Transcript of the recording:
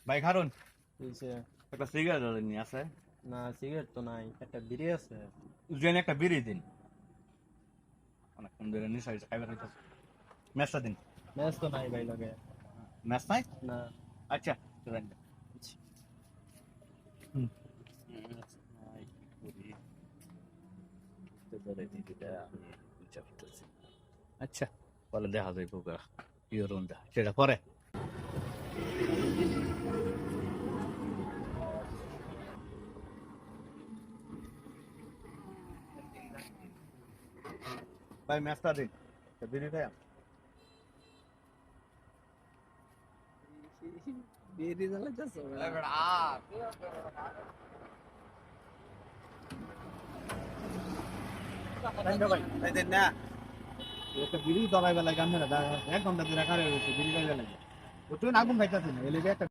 ভাই খারুন হইছে। একটা সিগারেট নিয়ে আছে না সিগারেট তো নাই, একটা বিড়ি আছে। জেনে একটা বিড়ি দিন অনেকক্ষণ ধরে নিশা হয়েছে খাইবার হইতেছে ম্যাচটা দিন ম্যাচ তো নাই ভাই লাগে। ম্যাচ নাই না। আচ্ছা রাখ দে। হুম। আচ্ছা পরে দেখা যাইব কি রুমটা সেটা পরে ভাই ম্যাচটা দিন বিড়ি খাই বিড়ি জ্বালাইতেছ? ভাই দেন না একটা বিড়ি দলাই বেলা গান না 1 ঘন্টা ধরে খারে বিড়ি খাই বেলা তুই আগুন খাইতাছিস না এলে একটা